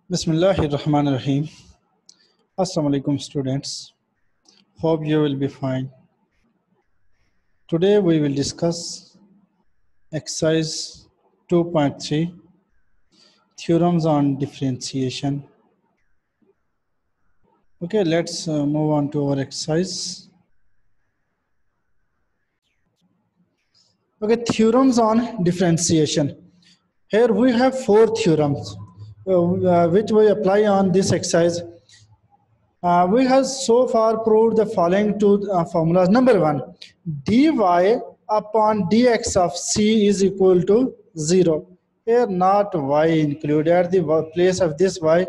Bismillahirrahmanirrahim. Assalamu alaikum students. Hope you will be fine. Today we will discuss exercise 2.3 theorems on differentiation. Okay, let's move on to our exercise. Okay, theorems on differentiation. Here we have four theorems which we apply on this exercise. We have so far proved the following two formulas. Number one, dy upon dx of c is equal to 0. Here not y included. At the place of this y,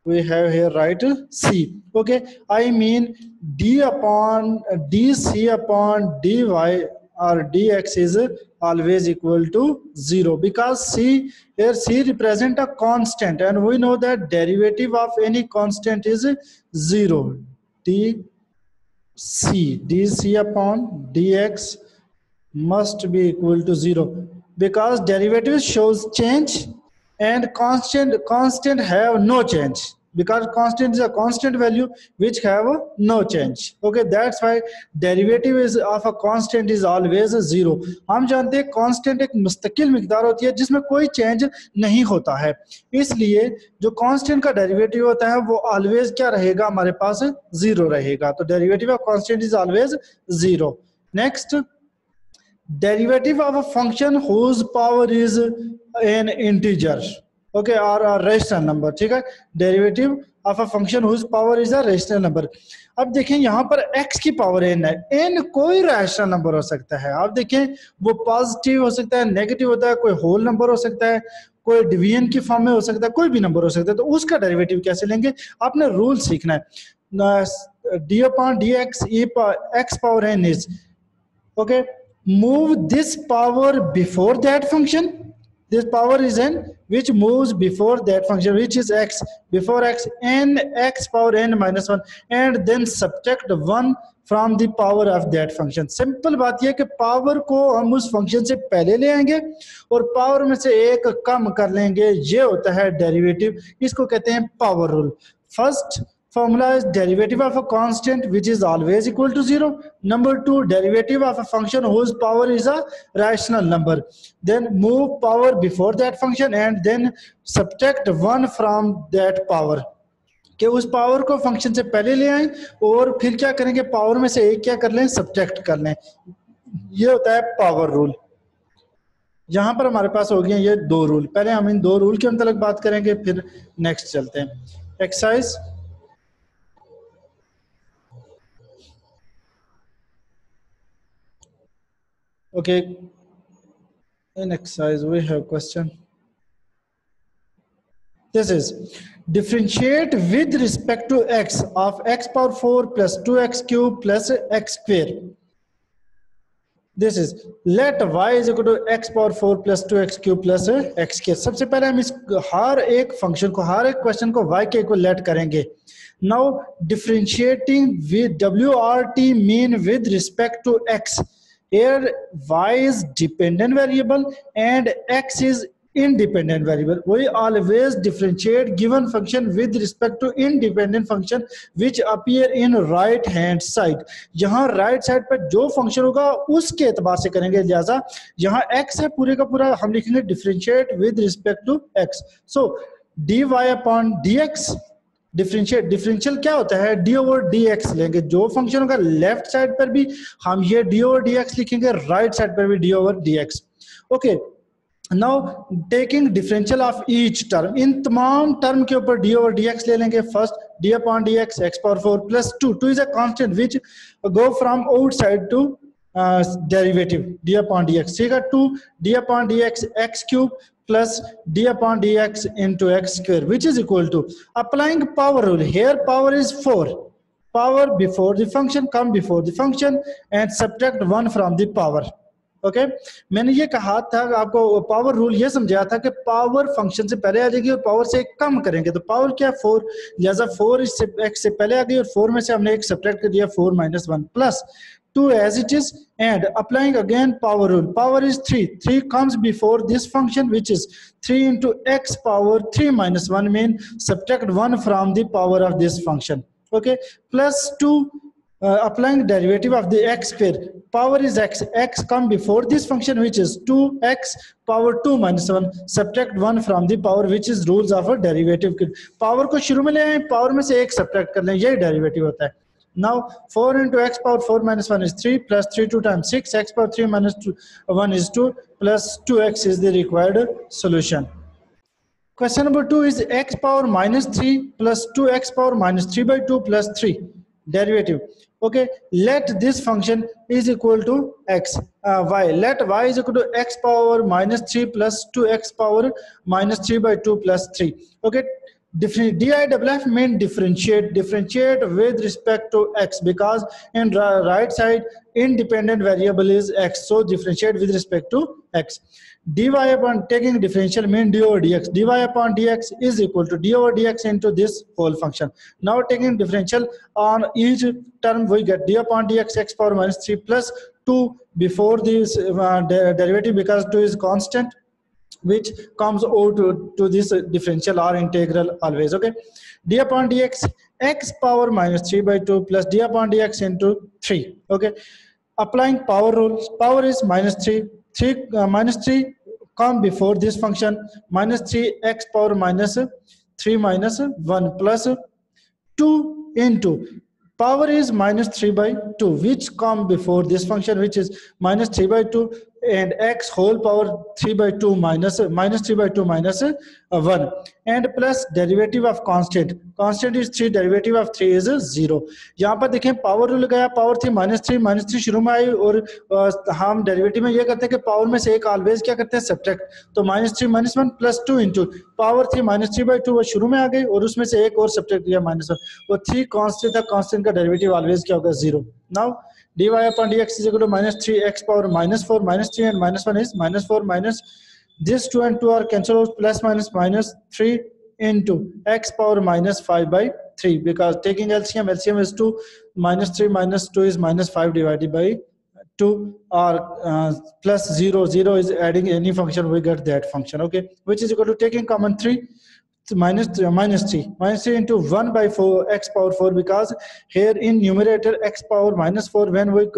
we have here right c. Okay, I mean d upon dc upon dy or dx is always equal to 0 because c here c represent a constant and we know that derivative of any constant is 0. dc upon dx must be equal to 0 because derivative shows change and constant have no change because constant is a constant value which have no change. Okay, that's why derivative is of a constant is always 0. हम जानते हैं constant एक मुस्तकिल मिकदार होती है जिसमें कोई change नहीं होता है, इसलिए जो constant का derivative होता है वो always क्या रहेगा, हमारे पास 0 रहेगा. तो derivative of constant is always 0. Next, derivative of a function whose power is an integer, okay, or a rational number. ठीक है, derivative of a function whose power is a rational number. अब देखें यहाँ पर x की power n है, n कोई rational number हो सकता है. आप देखें वो पॉजिटिव हो सकता है, नेगेटिव होता है, कोई होल नंबर हो सकता है, कोई डिवीजन की फॉर्म में हो सकता है, कोई भी नंबर हो सकता है. तो उसका डेरिवेटिव कैसे लेंगे, आपने रूल सीखना है. d upon dx e x power n is, okay, move this power before that function. This power is n which moves before that function, which is x, before x, n x power n minus 1, and then subtract 1 from the power of that function. Simple बात यह कि power को हम उस function से पहले ले आएंगे और पावर में से एक कम कर लेंगे. ये होता है डेरिवेटिव, इसको कहते हैं power rule. First formula is derivative of a constant which is always equal to 0. Number two, derivative of a function whose power is a rational number. Then move power before that function and then subtract 1 from that power. कि उस power को function से पहले ले आए और फिर क्या करेंगे, पावर में से एक क्या कर लें, सब्ट्रैक्ट कर लें. ये होता है पावर रूल. यहाँ पर हमारे पास हो गए ये दो रूल. पहले हम इन दो रूल के मतलब बात करेंगे, फिर नेक्स्ट चलते हैं. Exercise okay, in exercise we have question. This is differentiate with respect to x of x power 4 plus 2x cube plus x square. This is let y is equal to x power 4 plus 2x cube plus x square. सबसे पहले हम इस हर एक function को, हर एक question को y के equal let करेंगे. Now differentiating with WRT mean with respect to x. Here y is dependent variable and x is independent variable. We always differentiate given function with respect to independent function which appear in right hand side. यहाँ right side पर जो function होगा उसके एतबार से करेंगे, लिहाजा यहाँ x है पूरे का पूरा हम लिखेंगे differentiate with respect to x. So dy upon dx, differential क्या होता है, डी ओवर डी एक्स लेंगे. जो फंक्शन होगा लेफ्ट साइड पर भी हम ये डी ओवर डी एक्स लिखेंगे, राइट साइड पर भी D over D X. Okay, now taking differential of each term, इन तमाम टर्म के ऊपर डी ओवर डी एक्स ले लेंगे. First D upon D X X power 4 plus 2, 2 is a constant which go from outside to derivative D upon D X. ठीक है, 2 D upon D X X cube plus d upon dx into x square, which is equal to, applying power rule. Here power is 4, power before the function, come before the function and subtract 1 from the power. Okay मैंने ये कहा था आपको, power rule ये समझाया था कि power function से पहले आ जाएगी और पावर से एक कम करेंगे. तो पावर क्या, 4, लिहाजा 4 इससे x से पहले आ गई और 4 में से हमने एक सब्ट्रैक्ट कर दिया, 4 - 1 plus 2 as it is, and applying again power rule. Power is 3. 3 comes before this function, which is 3 into x power 3 minus 1, mean subtract 1 from the power of this function. Okay, plus 2, applying derivative of the x square. Power is x. X come before this function, which is 2x power 2 minus 1. Subtract 1 from the power, which is rules of a derivative. Power को शुरू में ले आए, power में से एक subtract कर लें, यही derivative होता है. Now 4 into x power 4 minus 1 is 3, plus 3 2 times 6, x power 3 minus 1 is 2, plus 2x is the required solution. Question number 2 is x power minus 3 plus 2x power minus 3 by 2 plus 3 derivative. Okay, let this function is equal to x, y. Let y is equal to x power minus 3 plus 2x power minus 3 by 2 plus 3. Okay, DIFF mean differentiate with respect to x, because in right side independent variable is x, so differentiate with respect to x. Dy upon taking differential mean d over dx. Dy upon dx is equal to d over dx into this whole function. Now taking differential on each term, we get d upon dx x power minus 3 plus 2 before this derivative, because 2 is constant, which comes over to this differential or integral always. Okay, d upon dx x power minus 3 by 2 plus d upon dx into 3. Okay, applying power rules. Power is minus 3. Minus 3 come before this function, minus 3 x power minus 3 minus 1 plus 2 into power is minus 3 by 2, which come before this function, which is minus 3 by 2, and x whole power 3 by 2 minus 3 by 2 minus 1, and plus derivative of constant. Constant is 3, derivative of 3 is 0. यहाँ पर देखें power rule लगाया, power थी minus 3 शुरू में आई, और हम derivative में ये करते हैं कि पावर में से एक ऑलवेज क्या करते हैं, सब्ट्रैक्ट. तो minus 3 minus 1 plus 2 into power थी माइनस 3 by 2, वो शुरू में आ गई, और उसमें से एक और सब्ट्रैक्ट किया माइनस 1. वो 3 कांस्टेंट था, कांस्टेंट का डेरिवेटिव ऑलवेज क्या होगा, 0. Now dy upon dx is equal to minus 3x power minus 4, minus 3 and minus 1 is minus 4, minus this 2 and 2 are cancelled out, plus minus 3 into x power minus 5 by 3, because taking LCM is 2, minus 3 minus 2 is minus 5 divided by 2, or plus 0 is adding any function, we get that function. Okay, which is equal to taking common 3, minus 3 into 1 by 4 x power 4, because here in numerator x power minus 4, when we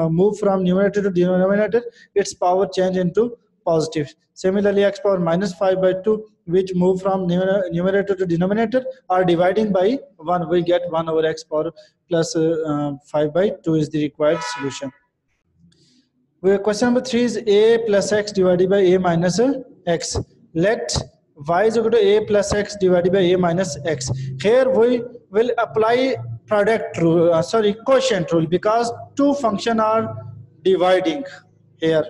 move from numerator to denominator, its power change into positive. Similarly, x power minus 5 by 2, which move from numerator to denominator, are dividing by 1, we get 1 over x power plus 5 by 2 is the required solution. Question number 3 is a plus x divided by a minus x. Let y is equal to a plus x divided by a minus x. Here we will apply product rule, quotient rule, because two functions are dividing here.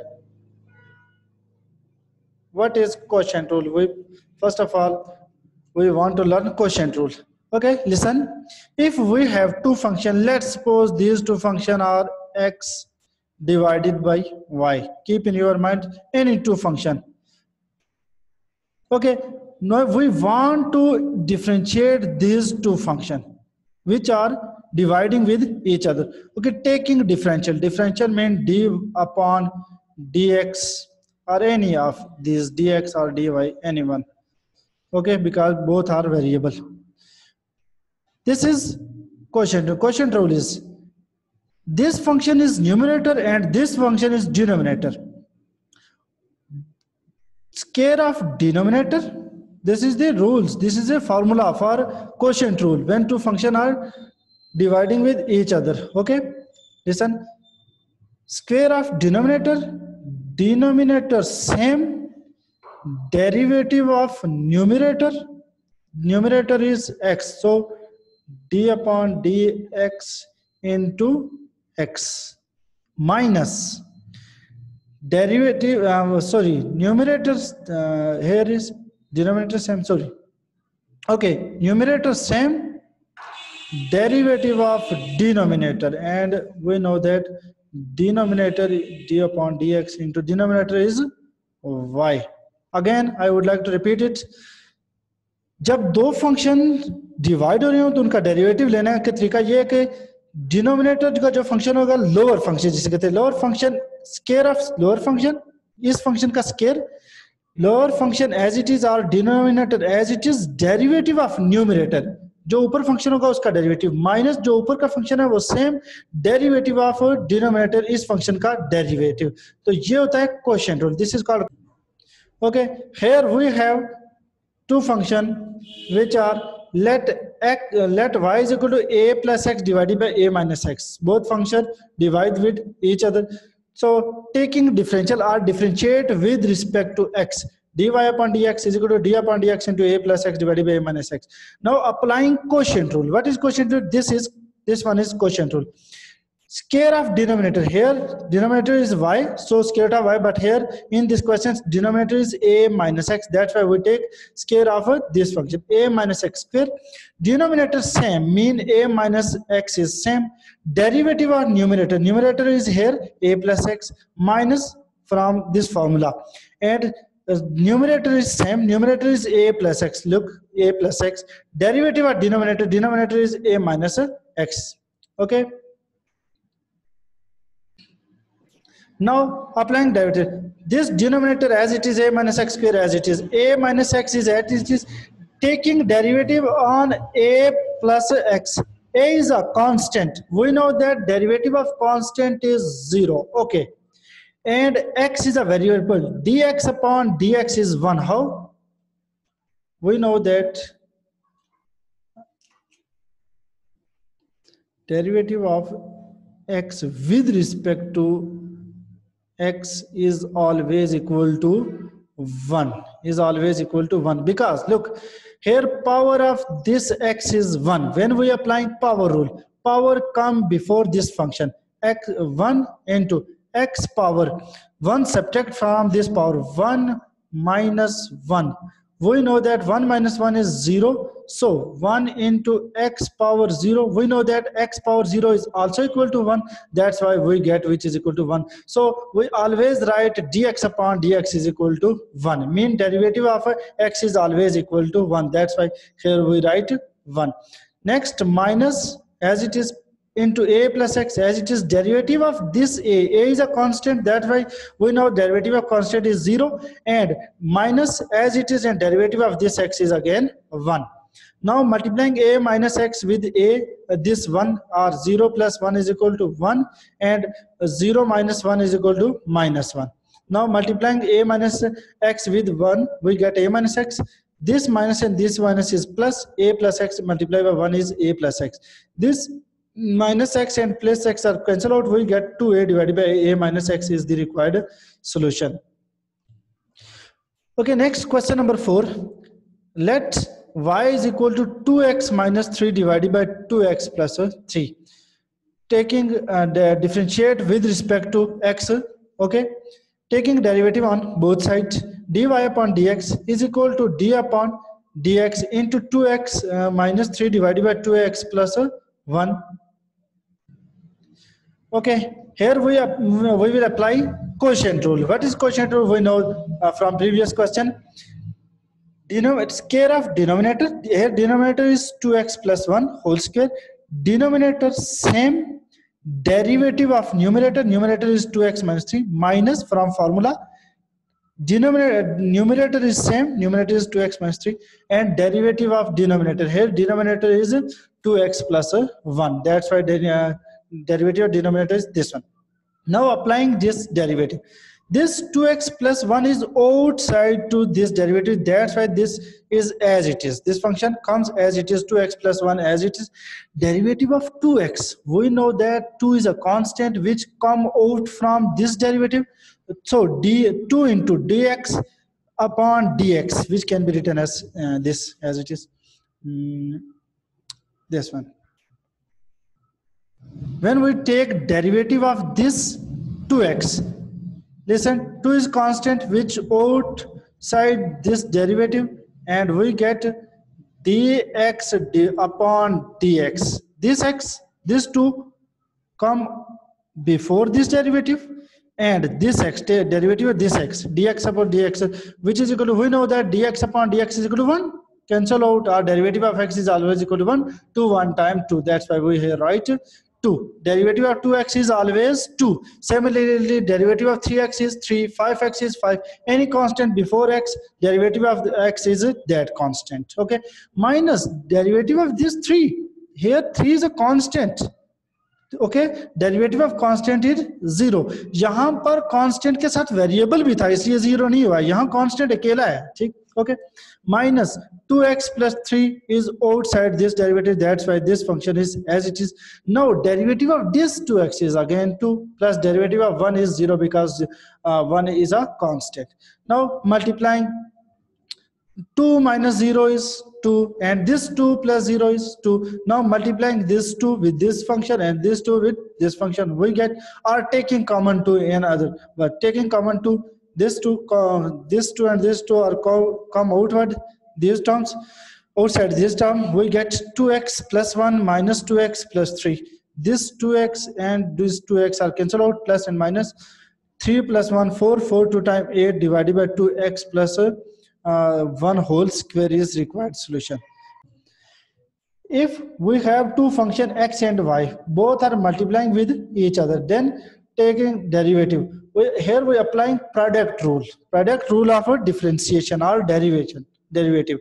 What is quotient rule? First of all, we want to learn quotient rule. Okay, listen. If we have two functions, let's suppose these two functions are x divided by y. Keep in your mind any two function. Okay, now we want to differentiate these two functions which are dividing with each other. Okay, taking differential means d upon dx, or any of these dx or dy, anyone. Okay, because both are variable. This is quotient. Quotient rule is this function is numerator and this function is denominator. Square of denominator, this is the rules, this is a formula for quotient rule when two functions are dividing with each other. Okay, listen. Square of denominator same, derivative of numerator is x, so d upon dx into x, minus derivative numerator here is denominator same, okay, numerator same, derivative of denominator, and we know that denominator d upon dx into denominator is y. Again I would like to repeat it. जब दो function divide हो रहे हो तो उनका derivative लेने का तरीका ये है कि डिनोमिनेटर का जो फंक्शन होगा लोअर फंक्शन जिसे कहते हैं lower function, square of lower function, इस फंक्शन का square lower function as it is और denominator as it is derivative of numerator, जो ऊपर फंक्शन होगा उसका डेरिवेटिव माइनस जो ऊपर का फंक्शन है वो सेम डेरिवेटिव ऑफ डिनोमिनेटर इस फंक्शन का डेरिवेटिव। तो ये होता है quotient rule, this is called. okay, here we have two function which are let y is equal to a plus x divided by a minus x, both function divide with each other, so taking differential or differentiate with respect to x, dy upon dx is equal to d upon dx into a plus x divided by a minus x. Now applying quotient rule. What is quotient rule? This one is quotient rule. Square of denominator, here denominator is y, so square root of y, but here in this question denominator is a minus x, that's why we take square of this function a minus x square. Denominator same mean a minus x is same, derivative of numerator, numerator is here a plus x minus from this formula, and numerator is same, numerator is a plus x, look a plus x, derivative of denominator, denominator is a minus x. Okay, now applying derivative, this denominator as it is a minus x square, as it is a minus x is as it is, taking derivative on a plus x, a is a constant, we know that derivative of constant is 0, okay, and x is a variable, dx upon dx is 1. How? We know that derivative of x with respect to x is always equal to 1, is always equal to 1, because look here power of this x is 1, when we applying power rule, power come before this function, x 1 into x power 1 subtract from this power 1 minus 1, we know that 1 minus 1 is 0, so 1 into x power 0, we know that x power 0 is also equal to 1, that's why we get which is equal to 1, so we always write dx upon dx is equal to 1, mean derivative of x is always equal to 1, that's why here we write 1. Next minus as it is into a plus x, as it is derivative of this a is a constant, that's why we know derivative of constant is 0, and minus as it is and derivative of this x is again 1. Now multiplying a minus x with a, this 1 or 0 plus 1 is equal to 1, and 0 minus 1 is equal to minus 1. Now multiplying a minus x with 1, we get a minus x, this minus and this minus is plus, a plus x multiplied by 1 is a plus x, this minus x and plus x are cancelled out, we get 2a divided by a minus x is the required solution. Okay, next question number 4, let y is equal to 2x minus 3 divided by 2x plus 3, taking the differentiate with respect to x, okay, taking derivative on both sides, dy upon dx is equal to d upon dx into 2x minus 3 divided by 2x plus 1. Okay, here we will apply quotient rule. What is quotient rule? We know from previous question. Square of denominator, here denominator is 2x plus 1 whole square, denominator same, derivative of numerator, numerator is 2x minus 3 minus from formula, denominator numerator is same, numerator is 2x minus 3, and derivative of denominator, here denominator is 2x plus 1, that's why derivative of denominator is this one. Now applying this derivative, this 2x plus 1 is outside to this derivative, that's why this is as it is, this function comes as it is, 2x plus 1 as it is, derivative of 2x, we know that 2 is a constant which come out from this derivative, so 2 into dx upon dx, which can be written as this as it is, this one. When we take derivative of this 2x, listen, 2 is constant which outside this derivative, and we get dx upon dx, this x, this 2 come before this derivative, and this x derivative of this x, dx upon dx, which is equal to, we know that dx upon dx is equal to 1, cancel out, our derivative of x is always equal to 1, 2 1 time 2, that's why we here write 2. Derivative of 2x is always 2. Similarly, derivative of 3x is 3, 5x is 5. Any constant before x, derivative of the x is that constant. Okay. Minus derivative of this 3. Here 3 is a constant. Okay derivative of constant is 0. यहां पर constant के साथ variable भी था इसलिए 0 नहीं हुआ, यहां कांस्टेंट अकेला है. ठीक. Okay. Minus 2x plus 3 is outside this derivative, that's why this function is as it is. Now derivative of this 2x is again 2 plus derivative of 1 is 0 because 1 is a constant. Now multiplying 2 minus 0 is 2 and this 2 plus 0 is 2. Now multiplying this 2 with this function and this 2 with this function, we get, or taking common to another, but taking common to this 2 and this 2 are come outward, these terms outside this term, we get 2x plus 1 minus 2x plus 3. This 2x and this 2x are cancelled out, plus and minus. 3 plus 1 4, 4 2 times 8 divided by 2x plus 1 whole square is required solution. If we have two function x and y, both are multiplying with each other, then taking derivative. Here we are applying product rule of a differentiation or derivative.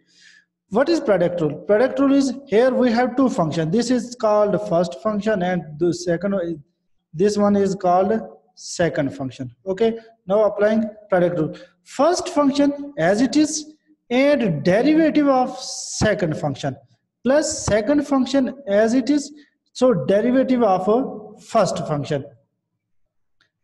What is product rule? Product rule is, here we have two functions. This is called first function and the second, this one is called second function. Okay, now applying product rule. First function as it is and derivative of second function plus second function as it is, so derivative of a first function,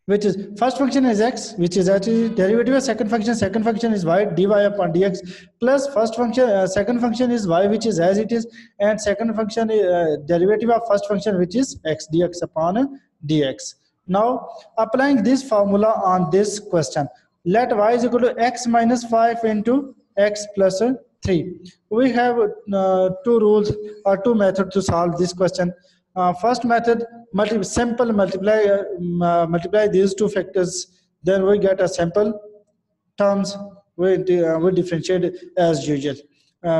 which is first function is x, which is actually derivative of second function is y, dy upon dx, plus first function second function is y, which is as it is, and second function derivative of first function, which is x, dx upon dx. Now applying this formula on this question, let y is equal to x minus 5 into x plus 3. We have two rules or two methods to solve this question. First method, simple multiply these two factors, then we get a simple terms. We differentiate as usual,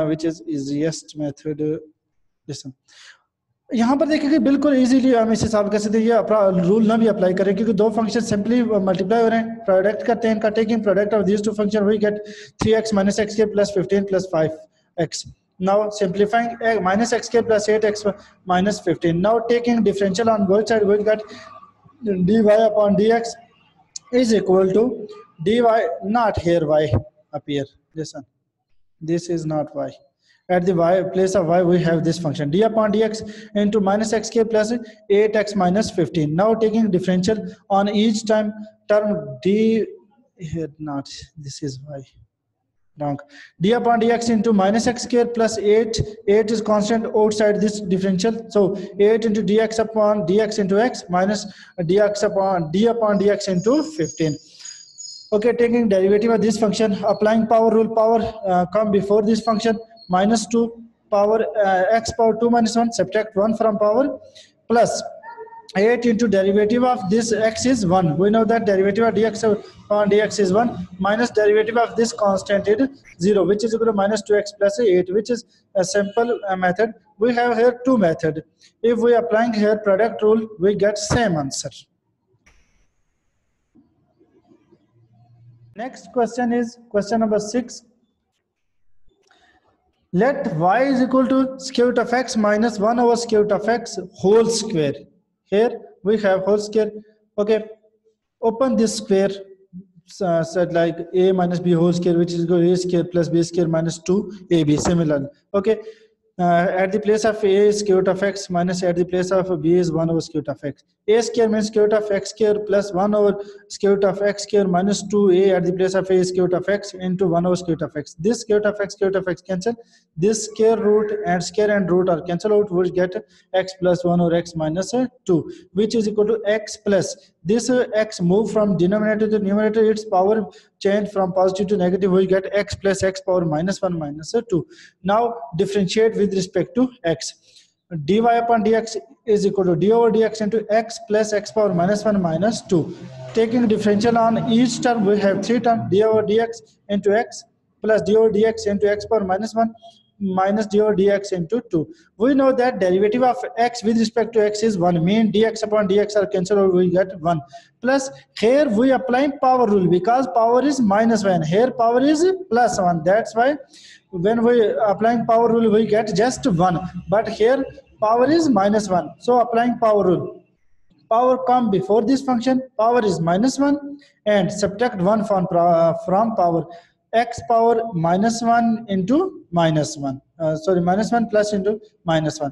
which is easiest method. Listen, यहाँ पर देखिए कि बिल्कुल easily हम इसे solve कर सकते हैं. ये रूल ना भी अप्लाई करें क्योंकि दो फंक्शन सिंपली मल्टीप्लाई हो रहे हैं. प्रोडक्ट करते हैं, इनका taking product of this two function we get 3x minus x square plus 15 plus 5x. Now simplifying minus x square plus 8x minus 15. Now taking differential on both sides, we get dy upon dx is equal to dy, not here y up here. Listen, this is not y. At the y place of y we have this function d upon dx into minus x square plus 8x minus 15. Now taking differential on each term d, here not, this is y, wrong, d upon dx into minus x square plus 8 is constant outside this differential, so 8 into dx upon dx into x minus dx upon d upon dx into 15. Okay, taking derivative of this function, applying power rule, power come before this function, minus 2 power x power 2 minus 1, subtract 1 from power, plus 8 into derivative of this x is 1. We know that derivative of dx upon dx is 1, minus derivative of this constant is 0, which is equal to minus 2x plus 8, which is a simple method. We have here two methods. If we applying here product rule, we get same answer. Next question is question number 6. Let y is equal to square root of x minus 1 over square root of x whole square. Here we have whole square. Okay, open this square, said like a minus b whole square, which is equal to a square plus b square minus 2ab. Similar. Okay, at the place of a is square root of x minus at the place of b is 1 over square root of x. A square means square root of x square plus 1 over square root of x square minus 2a at the place of a is square root of x into 1 over square root of x. This square root of x cancel. This square and root are cancel out, which get x plus 1 over x minus 2, which is equal to x plus this x move from denominator to numerator, its power change from positive to negative, we get x plus x power minus 1 minus 2. Now differentiate with respect to x. dy upon dx is equal to d over dx into x plus x power minus 1 minus 2. Taking differential on each term, we have three terms, d over dx into x plus d over dx into x power minus 1 minus d over dx into 2. We know that derivative of x with respect to x is 1, mean dx upon dx are cancelled or we get 1. Plus here we applying power rule because power is minus 1, here power is plus 1. That's why when we applying power rule we get just 1, but here power is minus 1. So applying power rule, power come before this function, power is minus 1, and subtract 1 from power, x power minus 1 into minus 1, minus 1 plus into minus 1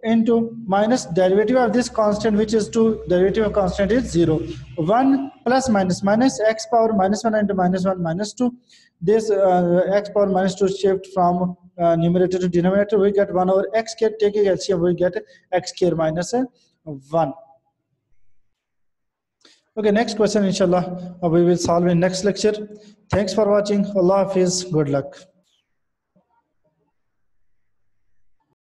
into minus derivative of this constant, which is 2, derivative of constant is 0. 1 plus minus minus x power minus 1 into minus 1 minus 2. This x power minus 2 shift from numerator to denominator, we get 1 over x square, taking LCM we get x square minus 1. Okay, next question inshallah we will solve in next lecture. Thanks for watching. Allah Hafiz, good luck.